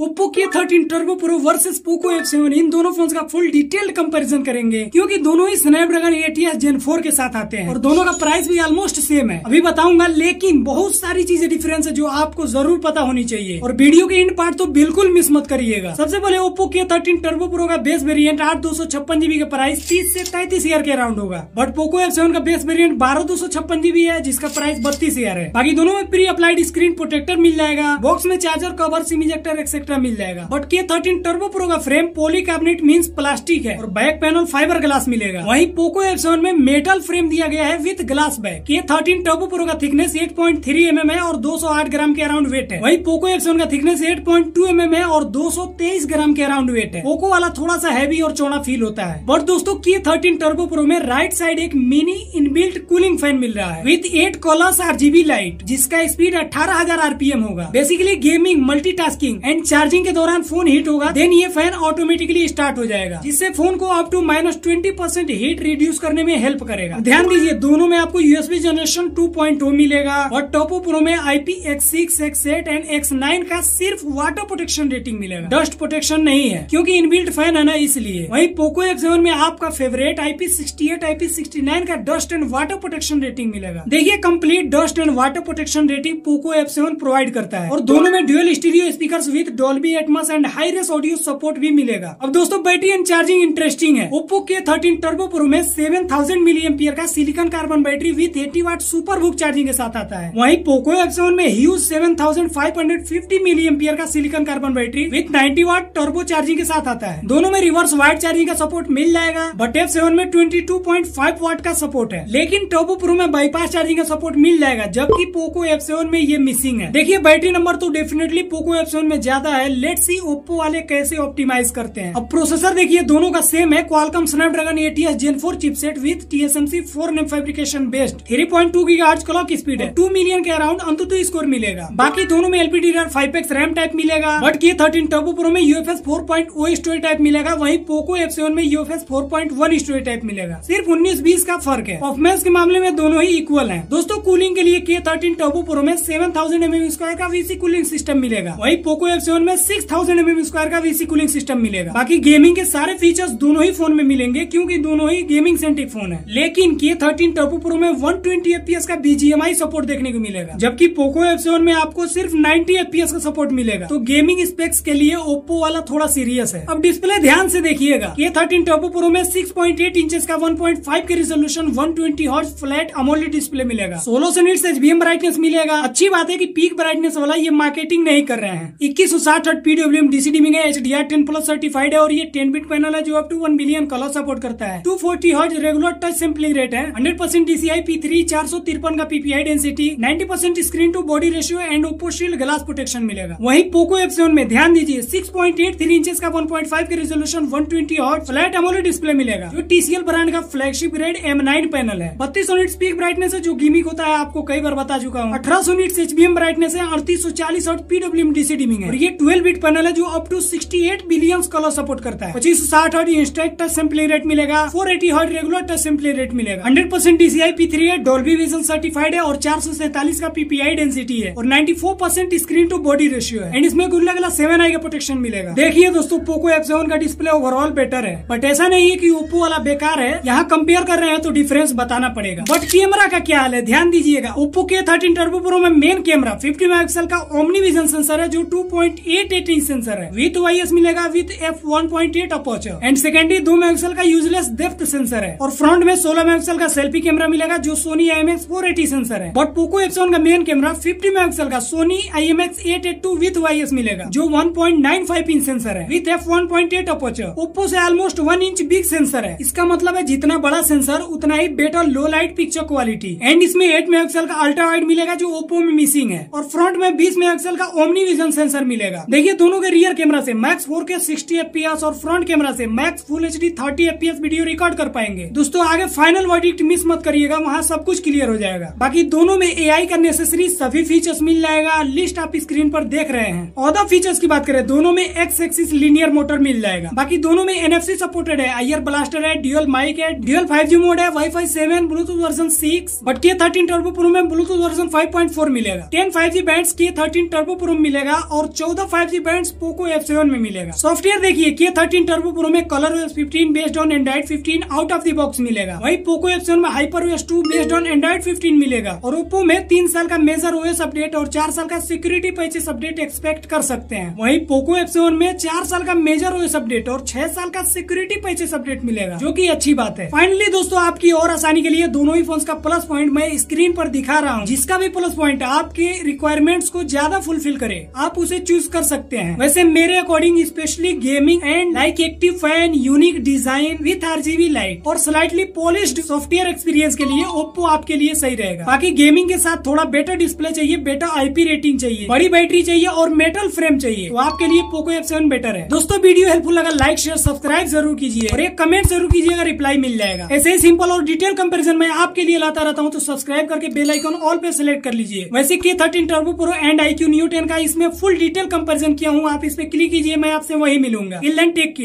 Oppo K13 turbo pro versus Poco F7 इन दोनों phones का full detailed comparison करेंगे क्योंकि दोनों ही स्नैपड्रैगन 8s Gen 4 के साथ आते हैं और दोनों का प्राइस भी ऑलमोस्ट सेम है। अभी बताऊंगा, लेकिन बहुत सारी चीजें डिफरेंस है जो आपको जरूर पता होनी चाहिए और वीडियो के एंड पार्ट तो बिल्कुल मिस मत करिएगा। सबसे पहले ओप्पो K13 टर्बो प्रो का बेस वेरिएंट 8/256GB का प्राइस 30 से 33,000 के अराउंड होगा, बट पोको F7 का बेस वेरिएंट 12/256GB है जिसका प्राइस 32,000 है। बाकी दोनों में प्री अप्लाइड स्क्रीन प्रोटेक्टर मिल जाएगा, बॉक्स में charger, cover, SIM ejector etcetera मिल जाएगा। बट K13 टर्बो प्रो का फ्रेम पॉलीकार्बोनेट मींस प्लास्टिक है और बैक पैनल फाइबर ग्लास मिलेगा। वहीं पोको F7 में मेटल फ्रेम दिया गया है with glass back. K13 turbo pro का थिकनेस 8.3 mm है और 208 ग्राम के अराउंड वेट है। वहीं पोको F7 का थिकनेस 8.2 mm है और 223 ग्राम के अराउंड वेट है। पोको वाला थोड़ा सा हैवी और चौड़ा फील होता है। बट दोस्तों K13 टर्बो प्रो में राइट साइड एक मिनी इनबिल्ट कूलिंग फैन मिल रहा है विद 8 कलर्स RGB लाइट जिसका स्पीड 18,000 RPM होगा। Basically gaming, multitasking and charging के दौरान फोन हीट होगा, देन ये फैन ऑटोमेटिकली स्टार्ट हो जाएगा जिससे फोन को अप टू -20% हीट रिड्यूस करने में हेल्प करेगा। ध्यान दीजिए, दोनों में आपको USB जनरेशन 2.0 मिलेगा और टर्बो प्रो में IPX6, X8 एंड X9 का सिर्फ वाटर प्रोटेक्शन रेटिंग मिलेगा, डस्ट प्रोटेक्शन नहीं है क्योंकि इनबिल्ट फैन है ना, इसलिए। वहीं पोको F7 में आपका फेवरेट IP68, IP69 का dust and water protection rating मिलेगा। देखिए, complete dust and water protection rating Poco F7 provide करता है और दोनों में dual stereo speakers with Dolby Atmos and high res audio support भी मिलेगा। अब दोस्तों बैटरी एंड चार्जिंग इंटरेस्टिंग है। ओप्पो K13 टर्बो प्रो में 7000 mAh का silicon carbon battery with 80 watt super VOOC charging के साथ आता है। वहीं पोको F7 में ह्यूज 7550 mAh का silicon carbon battery with 90 watt turbo charging के साथ आता है। दोनों में रिवर्स वाइड चार्जिंग का सपोर्ट मिल जाएगा, बट F7 में 22.5 वाट का सपोर्ट है, लेकिन टर्बो प्रो में बाईपास चार्जिंग का सपोर्ट मिल जाएगा, जबकि पोको F7 में ये मिसिंग है। देखिए, बैटरी नंबर तो डेफिनेटली पोको F7 में ज्यादा है। लेट्स सी ओप्पो वाले कैसे ऑप्टिमाइज करते हैं। अब प्रोसेसर देखिए, दोनों का सेम है, Qualcomm Snapdragon 8s Gen 4 chipset with TSMC 4 nm fabrication based 3.2 GHz clock speed है, 2 मिलियन के अराउंड अंतुतु स्कोर मिलेगा। बाकी दोनों में LPDDR5X रैम टाइप मिलेगा, बट K13 टर्बो प्रो में UFS 4.0 स्टोरेज टाइप मिलेगा, वहीं पोको F7 में UFS 4.1 स्टोरेज टाइप मिलेगा। सिर्फ 19-20 का फर्क है। परफॉर्मेंस के मामले में दोनों ही इक्वल हैं। दोस्तों, कूलिंग के लिए K13 टर्बो प्रो में 7000 mm² का VC कूलिंग सिस्टम मिलेगा, वहीं पोको F7 में 6000 mm² का VC कूलिंग सिस्टम मिलेगा। बाकी गेमिंग के सारे फीचर्स दोनों ही फोन में मिलेंगे क्योंकि दोनों ही गेमिंग सेंट्रिक फोन है। लेकिन K13 टर्बो प्रो में 120 FPS का BGMI सपोर्ट देखने को मिलेगा, जबकि पोको F7 में आपको सिर्फ 90 FPS का सपोर्ट मिलेगा। तो गेमिंग स्पेक्स के लिए ओप्पो वाला थोड़ा सीरियस है। अब डिस्प्ले ध्यान से देखिएगा, K13 टर्बो प्रो में 6.8 इंचेस का 1.5 के resolution 120 hertz flat AMOLED display मिलेगा। 1600 निट्स HBM ब्राइटनेस मिलेगा। अच्छी बात है कि पीक ब्राइटनेस वाला ये मार्केटिंग नहीं कर रहे हैं। 2160 हर्ट्ज PWM DC डिमिंग है, HDR10+ सर्टिफाइड है और ये 10 बिट पैनल है जो up to 1 billion colour support करता है। 240 hertz regular touch sampling rate है, 100% DCI P3, 453 का PPI density, 90% screen to body ratio and Oppo shield glass protection मिलेगा। वहीं पोको F7 में ध्यान दीजिए, 6.83 इंचेस का 1.5 के resolution 120 hertz flat AMOLED display मिलेगा जो TCL ब्रांड का फ्लैगशिप ग्रेड M9 पैनल है। 3200 निट्स पीक ब्राइटनेस है जो गिमिक होता है, आपको कई बार बता चुका हूँ। 1800 निट्स HBM ब्राइटनेस है, 3840 हर्ट्ज PWM DC डिमिंग है और ये 12 बिट पैनल है जो up to 68 billion colour support करता है। 2560 hertz instant touch sampling rate मिलेगा, 480 hertz regular touch sampling rate मिलेगा, 100% DCI P3 है, डॉल्बी विजन सर्टिफाइड है और 447 का PPI डेंसिटी है और 94% स्क्रीन टू बॉडी रेशियो है एंड इसमें Gorilla Glass 7i का प्रोटेक्शन मिलेगा। देखिए दोस्तों, पोको F7 का डिस्प्ले ओवरऑल बेटर है, बट ऐसा नहीं है कि ओप्पो वाला बेकार है। यहाँ कंपेयर कर रहे हैं तो डिफरेंस बताना पड़ेगा। बट कैमरा का क्या हाल है, ध्यान दीजिएगा। ओप्पो K13 टर्बो प्रो में मेन कैमरा 50 मेगापिक्सल का ओमनी विजन सेंसर है जो 2.88 इंच सेंसर है विद OIS मिलेगा with f1.8 aperture and secondary 2 megapixel का यूजलेस डेप्थ सेंसर है और फ्रंट में 16 मेगापिक्सल का सेल्फी कैमरा मिलेगा जो सोनी IMX 480 सेंसर है। बट पोको F7 का मेन कैमरा 50 मेगापिक्सल का सोनी IMX 882 विद OIS मिलेगा जो 1.95 इंच सेंसर है विद f1.8 अपर्चर। ओप्पो से ऑलमोस्ट 1 इंच बिग सेंसर है। इसका मतलब है जितना बड़ा सेंसर उतना ही better low light picture quality and इसमें 8 मेगापिक्सल का अल्ट्रा वाइड मिलेगा जो ओप्पो में मिसिंग है और फ्रंट में 20 मेगापिक्सल का ओमनी विजन सेंसर मिलेगा। देखिए, दोनों के रियर कैमरा से मैक्स 4K 60 FPS और फ्रंट कैमरा से max full HD 30 FPS video record कर पाएंगे। दोस्तों, आगे फाइनल वर्डिक्ट मिस मत करिएगा, वहाँ सब कुछ क्लियर हो जाएगा। बाकी दोनों में AI का नेसेसरी सभी फीचर्स मिल जाएगा, लिस्ट आप स्क्रीन पर देख रहे हैं। अदर फीचर्स की बात करें, दोनों में X एक्सिस लीनियर मोटर मिल जाएगा। बाकी दोनों में NFC सपोर्टेड है, IR ब्लास्टर है, ड्यूअल माइक है, ड्यूअल 5G मोड है, Wi-Fi 7, Bluetooth version 6। But K13 turbo pro में ब्लूटूथ वर्जन 5.4 मिलेगा। 10 5G bands K13 turbo pro मिलेगा और 14 5G बैंड पोको F7 में मिलेगा। सॉफ्टवेयर देखिए K13 टर्बो प्रो में ColorOS 15 based on Android 15 out of the box मिलेगा। वही पोको F7 में HyperOS 2 बेस्ड ऑन एंड्रॉइड 15 मिलेगा। और ओप्पो में 3 साल का मेजर OS अपडेट और 4 साल का सिक्योरिटी पैचेस अपडेट एक्सपेक्ट कर सकते हैं। वही पोको F7 में 4 साल का मेजर OS अपडेट और 6 साल का सिक्योरिटी पैचेस अपडेट मिलेगा, जो की अच्छी बात है। फाइनली दोस्तों, आपकी और आसानी के लिए दोनों ही फोन का प्लस पॉइंट मैं स्क्रीन पर दिखा रहा हूँ। जिसका भी प्लस पॉइंट आपके रिक्वायरमेंट्स को ज्यादा फुलफिल करे, आप उसे चूज कर सकते हैं। वैसे मेरे according specially gaming and like active fan, unique design with RGB light और स्लाइटली पॉलिश्ड सॉफ्टवेयर एक्सपीरियंस के लिए ओप्पो आपके लिए सही रहेगा। बाकी गेमिंग के साथ थोड़ा बेटर डिस्प्ले चाहिए, बेटर IP रेटिंग चाहिए, बड़ी बैटरी चाहिए और मेटल फ्रेम चाहिए, तो आपके लिए पोको F7 बेटर है। दोस्तों, वीडियो हेल्पफुल लगा लाइक शेयर सब्सक्राइब जरूर कीजिए और एक कमेंट जरूर कीजिएगा, रिप्लाई मिल जाएगा। ऐसे ही सिंपल और डिटेल कंपैरिजन मैं आपके लिए लाता रहता हूँ, तो सब्सक्राइब करके बेल आइकन ऑल पे सिलेक्ट कर लीजिए। वैसे K13 turbo pro and iQOO Neo 10 का इसमें फुल डिटेल कंपैरिजन किया हूँ, आप इस पे क्लिक कीजिए, मैं आपसे वही मिलूंगा। Till then take care.